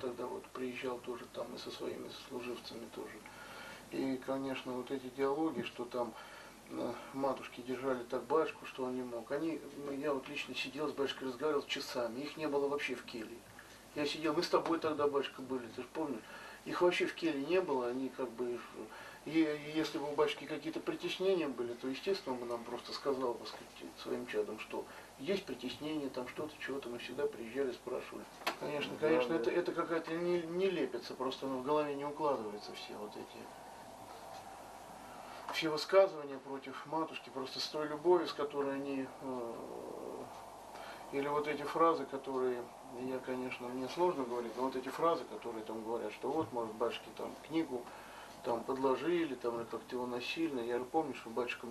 тогда вот приезжал тоже там и со своими служивцами тоже. И, конечно, вот эти диалоги, что там матушки держали так батюшку, что он не мог. Я вот лично сидел с батюшкой, разговаривал часами, их не было вообще в келье. Я сидел, мы с тобой тогда, батюшка, были, ты же помнишь? Их вообще в келье не было, они как бы... И если бы у батюшки какие-то притеснения были, то, естественно, он бы нам просто сказал, так сказать, своим чадам, что есть притеснения, там что-то, чего-то, мы всегда приезжали, спрашивали. Конечно, это какая-то нелепица, просто в голове не укладывается все вот эти... Все высказывания против матушки, просто с той любовью, с которой они... Или вот эти фразы, которые, конечно, мне сложно говорить, но вот эти фразы, которые там говорят, что вот, может, батюшке там книгу там подложили, там, или как-то его насильно. Я же помню, что батюшка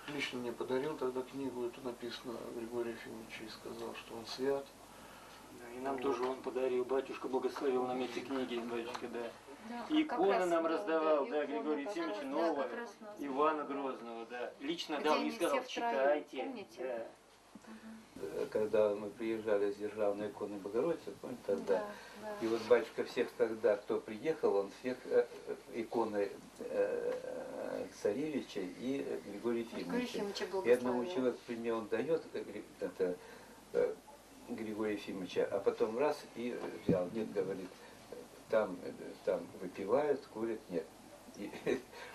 лично мне подарил тогда книгу, эту написано Григория Ефимовича, и сказал, что он свят. Да, и нам тоже он подарил, батюшка благословил нам эти книги, батюшка, да. Да, И иконы нам раздавал, да, Григорий Ефимович нового, Ивана Грозного, да. Лично дал и сказал, читайте. Помните? Да. Когда мы приезжали с Державной иконы Богородицы, помните тогда? Да. И вот батюшка всех тогда, кто приехал, он всех иконы царевича и Григория Ефимовича. И одному человеку, к примеру, он дает это, Григория Ефимовича, а потом раз и взял, нет, говорит, там выпивают, курят, нет. И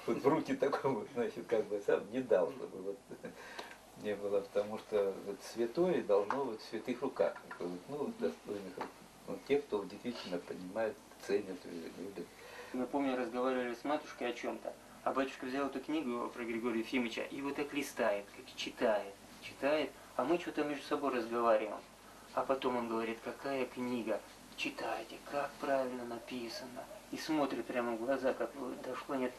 вот в руки такому, значит, как бы сам не дал, чтобы вот не было, потому что вот святое должно вот в святых руках, ну, достойных рук. Ну, те, кто действительно понимает, ценят, любят. Мы, помню, разговаривали с матушкой о чем-то, а батюшка взял эту книгу про Григория Ефимовича и вот так листает, как читает, а мы что-то между собой разговариваем. А потом он говорит, какая книга, читайте, как правильно написано. И смотрит прямо в глаза, как дошло, нет,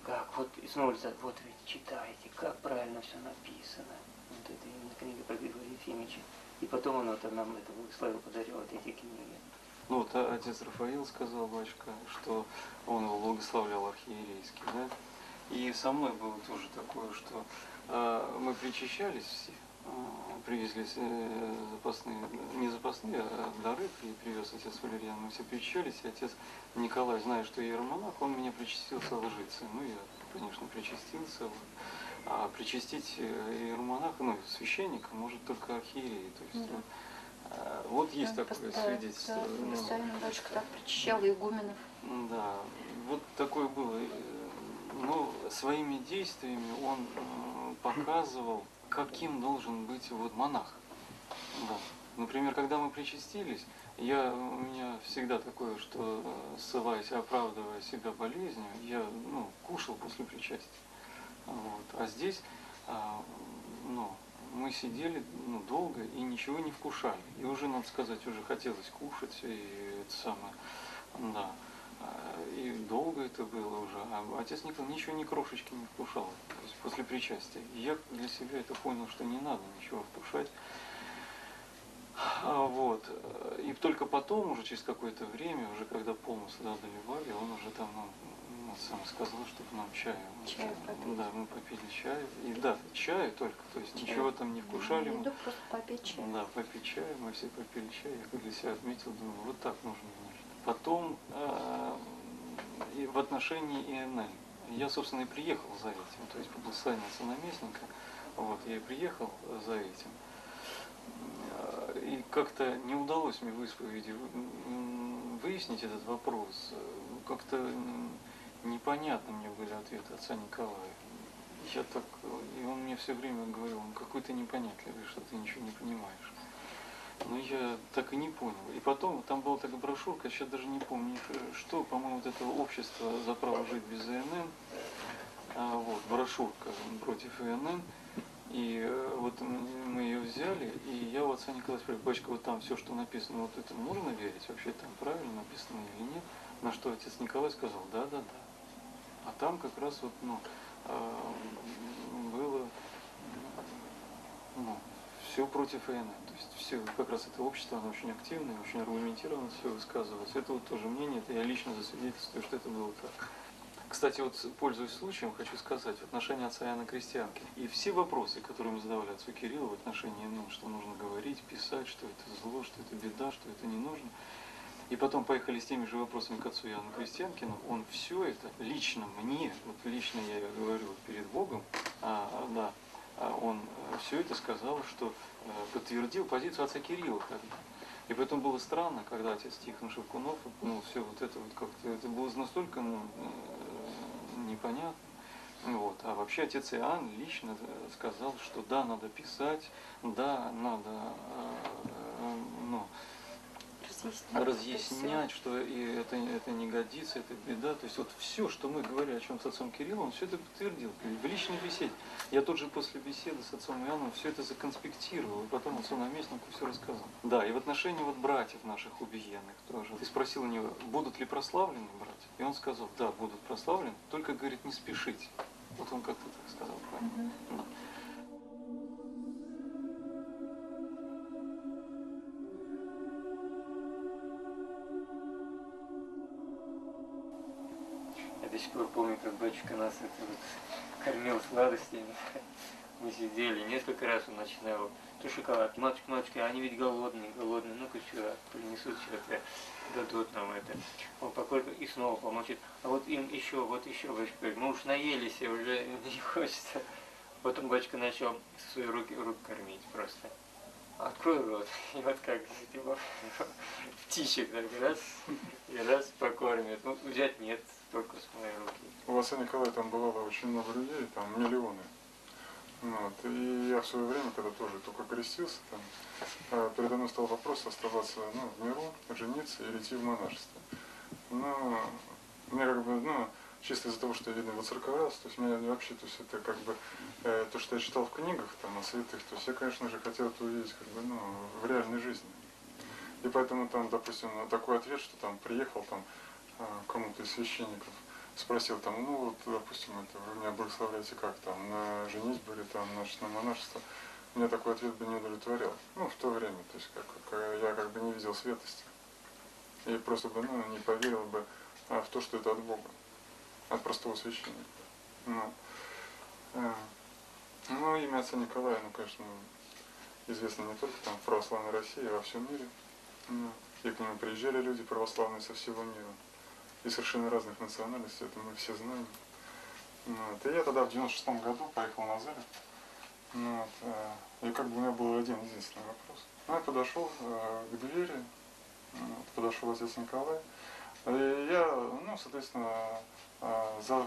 как, вот, и смотрится, вот ведь читайте, как правильно все написано. Вот это именно книга про Григория Ефимовича. И потом он вот нам это благословил, подарил вот эти книги. Ну вот отец Рафаил сказал, батюшка, что он его благословлял архиерейский, да? И со мной было тоже такое, что мы причащались все, привезли запасные, не запасные, а дары, привез отец Валерьян, мы все причащались, и отец Николай, зная, что я иеромонах, он меня причастил Соложицы. Ну, я, конечно, причастился, а причастить иеромонаха, ну, священника, может только архиерей, то есть... Вот есть такое свидетельство. Да, постоянно батюшка так причащал игуменов. Да, вот такое было. Но своими действиями он показывал, каким должен быть вот монах. Да. Например, когда мы причастились, у меня всегда такое, что ссылаясь, оправдывая себя болезнью, я кушал после причастия. Вот. А здесь мы сидели долго и ничего не вкушали. И уже, надо сказать, уже хотелось кушать, и это самое, да. И долго это было уже. А отец Николай ничего, ни крошечки не вкушал, то есть после причастия. И я для себя это понял, что не надо ничего вкушать. Вот. И только потом, уже через какое-то время, уже когда полностью доливали, он уже там сам сказал, чтобы нам чаю. Да, мы попили чаю. И да, чаю только, то есть ничего там не вкушали. Не просто попить чай. Да, попить чаю, мы все попили чай. Я для себя отметил, думаю, вот так нужно. Потом и в отношении ИНН. Я, собственно, и приехал за этим, то есть по благословению отца наместника. Вот, я и приехал за этим. И как-то не удалось мне в исповеди выяснить этот вопрос. Как-то непонятны мне были ответы отца Николая. И он мне все время говорил, он какой-то непонятливый, что ты ничего не понимаешь. Но я так и не понял. И потом, там была такая брошюрка, я сейчас даже не помню, что, по-моему, вот это общество за право жить без ИНН, вот, брошюрка против ИНН. И вот мы ее взяли, и я у отца Николая спросил, батюшка, вот там все, что написано, вот это можно верить, вообще там правильно написано или нет? На что отец Николай сказал, да. А там как раз вот, было, все против ИНН. То есть все, как раз это общество, оно очень активное, очень аргументированно все высказывалось. Это вот тоже мнение, это я лично засвидетельствую, что это было так. К Кстати, вот пользуясь случаем, хочу сказать в отношении отца Иоанна Крестьянки. И все вопросы, которые мы задавали отцу Кириллу в отношении, ну, что нужно говорить, писать, что это зло, что это беда, что это не нужно. И потом поехали с теми же вопросами к отцу Иоанну Крестьянкину. Он все это лично мне, вот лично я говорю перед Богом, да, он все это сказал, что подтвердил позицию отца Кирилла тогда. И поэтому было странно, когда отец Тихон Шевкунов, ну, все вот это вот как-то, это было настолько, ну, непонятно. Вот. А вообще отец Иоанн лично сказал, что да, надо писать, да, надо, ну, разъяснять, что и это не годится, это беда. То есть вот все, что мы говорили о чем с отцом Кириллом, он все это подтвердил в личной беседе. Я тут же после беседы с отцом Иоанном все это законспектировал, и потом отцу наместнику все рассказал. Да, и в отношении вот братьев наших убиенных тоже. Ты спросил у него, будут ли прославлены братья? И он сказал, да, будут прославлены, только, говорит, не спешите. Вот он как-то так сказал, правильно? Да. Я до сих пор помню, как батюшка нас это вот кормил сладостями. Мы сидели, несколько раз он начинал, то шоколад, матушка, матушка, они ведь голодные, ну-ка сюда, принесут что-то, дадут нам это. Он покорит и снова помолчит, а вот им еще, батюшка, мы уж наелись, и уже не хочется. Потом батюшка начал свои руки кормить просто. Открой рот, и вот как типа, птичек так раз, и раз покормит. Ну, взять нет, только с моей руки. У отца Николая там бывало очень много людей, там миллионы. Вот. И я в свое время, когда тоже только крестился, там, передо мной стал вопрос оставаться, ну, в миру, жениться или идти в монашество. Но мне как бы, ну, чисто из-за того, что я видно воцерковался, то есть меня вообще, то есть это как бы то, что я читал в книгах там о святых, то есть я, конечно же, хотел это увидеть как бы, ну, в реальной жизни. И поэтому там, допустим, такой ответ, что там приехал там кому-то из священников, спросил там, ну вот, допустим, это вы меня благословляете как там, на женитьбу или там, значит, на монашество, меня такой ответ бы не удовлетворял. Ну, в то время, то есть как я как бы не видел светости. И просто бы, ну, не поверил бы в то, что это от Бога, от простого священника. Ну, имя отца Николая, ну, конечно, известно не только там в православной России, а во всем мире. И к нему приезжали люди православные со всего мира. И совершенно разных национальностей, это мы все знаем. Вот. И я тогда в 96-м году поехал на Зарю. Вот. И как бы у меня был один единственный вопрос. Ну, я подошел к двери, подошел отец Николай. И я, ну, соответственно,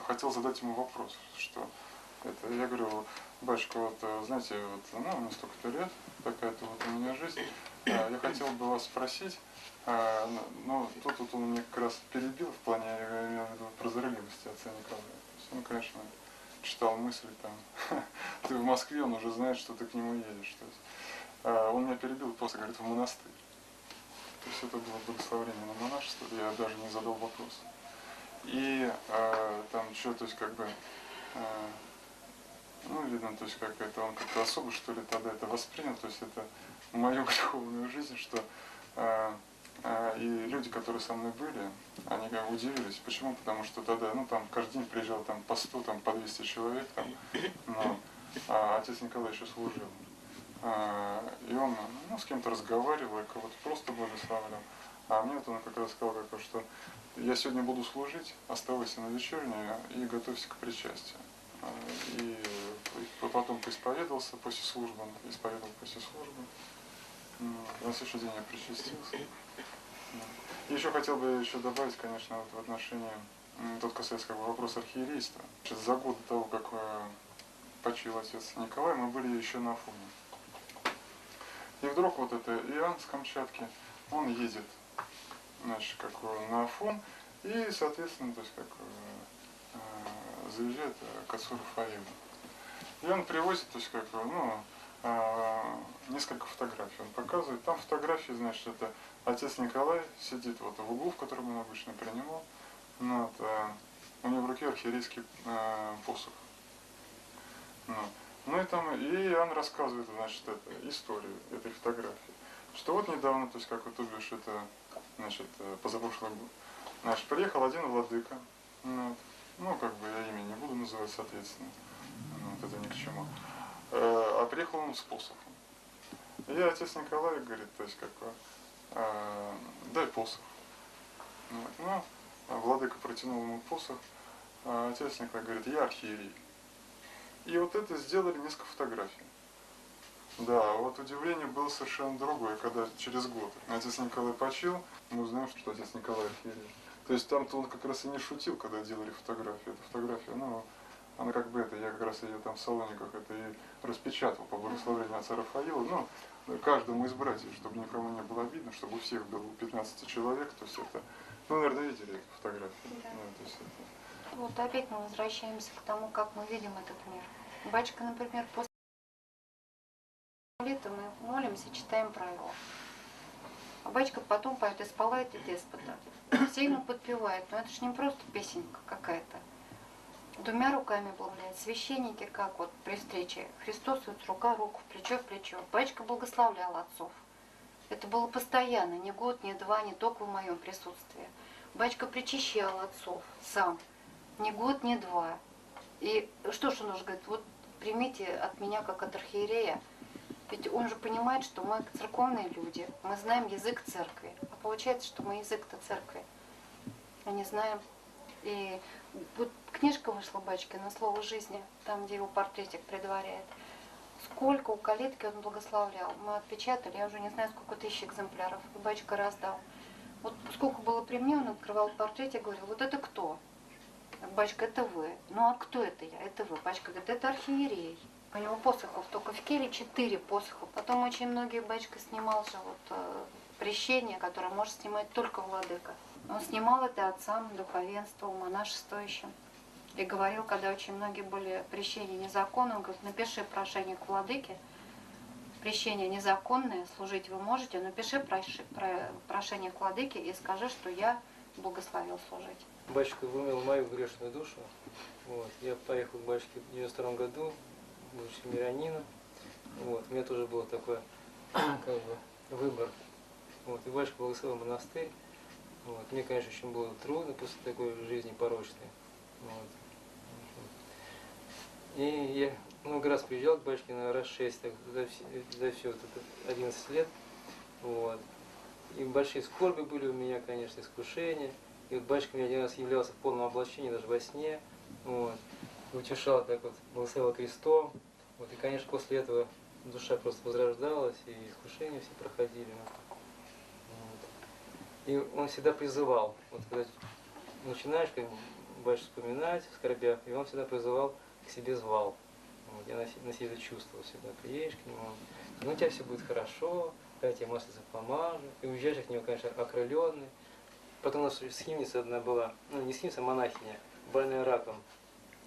хотел задать ему вопрос, что это, я говорю, батюшка, вот, знаете, вот, ну, мне столько-то лет, такая-то вот у меня жизнь, я хотел бы вас спросить, но тут вот он мне как раз перебил в плане, я имею в виду, прозорливости отца Николая. То есть он, конечно, читал мысли там, ты в Москве, он уже знает, что ты к нему едешь. То есть, он меня перебил, просто говорит, в монастырь. То есть это было благословение на монашество, я даже не задал вопрос. И там что, то есть как бы, ну, видно, то есть как это, он как-то особо, что ли, тогда это воспринял, то есть это мою греховную жизнь, что и люди, которые со мной были, они как бы удивились. Почему? Потому что тогда, ну, там каждый день приезжал там по 100, там, по 200 человек, там, но, отец Николай еще служил. И он, ну, с кем-то разговаривал, кого-то просто благословлял. А мне вот он как раз сказал, что я сегодня буду служить, оставайся на вечернюю и готовься к причастию. И потом поисповедовался после службы, На следующий день я причастился. И еще хотел бы еще добавить, конечно, вот в отношении, тут касается как бы вопроса архиерейства. За год до того, как почил отец Николай, мы были еще на Афоне. И вдруг вот это Иоанн с Камчатки, он едет, значит, как на Афон, и, соответственно, то есть как заезжает к отцу Рафаэлу. И он привозит, то есть как, ну, несколько фотографий. Он показывает, там фотографии, значит, это отец Николай сидит вот в углу, в котором он обычно принимал. Вот, у него в руке архиерейский посох. Вот. Ну и там, и Иоанн рассказывает, значит, историю этой фотографии. Что вот недавно, то есть как вот, бишь, это, значит, позапрошлый год, значит, приехал один владыка, вот, ну, как бы я имя не буду называть, соответственно, вот это ни к чему. А приехал он с посохом. И отец Николай говорит, то есть, как бы, дай посох. Вот. Ну, владыка протянул ему посох, а отец Николай говорит, я архиерей. И вот это сделали несколько фотографий. Да, вот удивление было совершенно другое, когда через год отец Николай почил, мы узнаем, что отец Николай архиерей. То есть там-то он как раз и не шутил, когда делали фотографию. Эта фотография, ну, она как бы это, я как раз ее там в Салониках это и распечатал по благословению отца Рафаила, ну, каждому из братьев, чтобы никому не было обидно, чтобы у всех было 15 человек, то есть это, ну, наверное, видели эту фотографию. Да. Ну, то есть это... Вот опять мы возвращаемся к тому, как мы видим этот мир. Батюшка, например, после молитвы мы молимся, читаем правила. А батюшка потом поет «Исполает и деспота». Все ему подпевают, но это же не просто песенка какая-то. Двумя руками благословляет. Священники, как вот при встрече, Христос вот рука руку, плечо в плечо. Батюшка благословлял отцов. Это было постоянно, ни год, ни два, не только в моем присутствии. Батюшка причащал отцов сам, ни год, ни два. И что ж он уже говорит, вот примите от меня как от архиерея. Ведь он же понимает, что мы церковные люди, мы знаем язык церкви. А получается, что мы язык-то церкви, а не знаем. И вот книжка вышла батюшкина «Слово жизни», там, где его портретик предваряет. Сколько у калитки он благословлял. Мы отпечатали, я уже не знаю, сколько тысяч экземпляров. И батюшка раздал. Вот сколько было при мне, он открывал портретик и говорил, вот это кто? Батюшка, это вы. Ну а кто это я? Это вы. Батюшка говорит, это архиерей. У него посохов только в келе 4 посоха. Потом очень многие батюшка снимал же вот прещение, которое может снимать только владыка. Он снимал это отцам, духовенству, монашествующим. И говорил, когда очень многие были прещения незаконные, он говорит, напиши прошение к владыке. Прещение незаконное, служить вы можете, напиши прошение к владыке и скажи, что я благословил служить. Батюшка вымыл мою грешную душу. Вот. Я поехал к батюшке в 92 году, будучи мирянином. Вот. У меня тоже был такой как бы, выбор. Вот. И батюшка благословил монастырь. Вот. Мне, конечно, очень было трудно после такой жизни порочной. Вот. И я много раз приезжал к батюшке, на раз 6 так, за все вот это 11 лет. Вот. И большие скорби были у меня, конечно, искушения. И вот батюшка мне один раз являлся в полном облачении, даже во сне. Вот. И утешал так вот, благословил крестом. Вот. И, конечно, после этого душа просто возрождалась, и искушения все проходили. Вот. И он всегда призывал, вот когда начинаешь как батюшку вспоминать в скорбях, и он всегда призывал, к себе звал. Вот. Я на себе чувствовал всегда, приедешь к нему, ну у тебя все будет хорошо, я тебе маслица помажу. И уезжаешь от него, конечно, окрыленный. Потом у нас схимница одна была, ну не схимница, а монахиня, больная раком,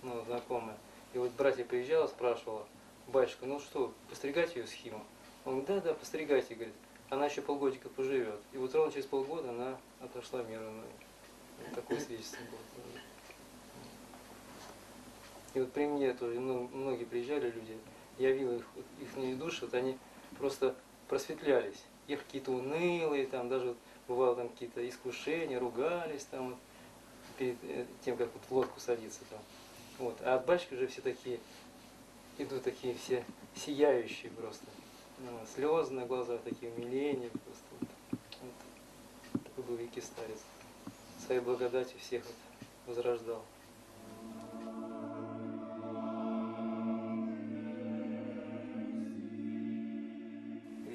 ну, знакомая. И вот братья приезжала, спрашивала, батюшка, ну что, постригать ее схиму? Он говорит, да, постригайте, говорит, она еще полгодика поживет. И вот ровно через полгода она отошла миру. Вот такое свидетельство было. И вот при мне тоже многие приезжали люди, я видел их души, вот они просто просветлялись. Их какие-то унылые, там даже вот, бывало там какие-то искушения, ругались там вот, перед тем, как вот в лодку садиться там. Вот. А от батюшки уже все такие, идут такие все сияющие просто. Ну, слезы на глазах, такие умиления просто. Вот. Такой был великий старец. Своей благодатью всех вот возрождал.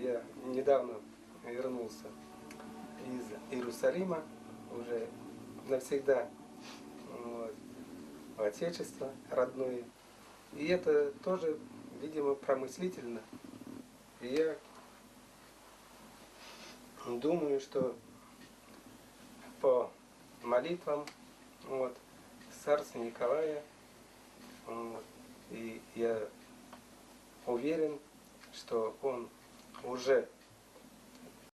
Я недавно вернулся из Иерусалима, уже навсегда вот, в Отечество родное. И это тоже, видимо, промыслительно. И я думаю, что по молитвам вот, царства Николая, вот, и я уверен, что он уже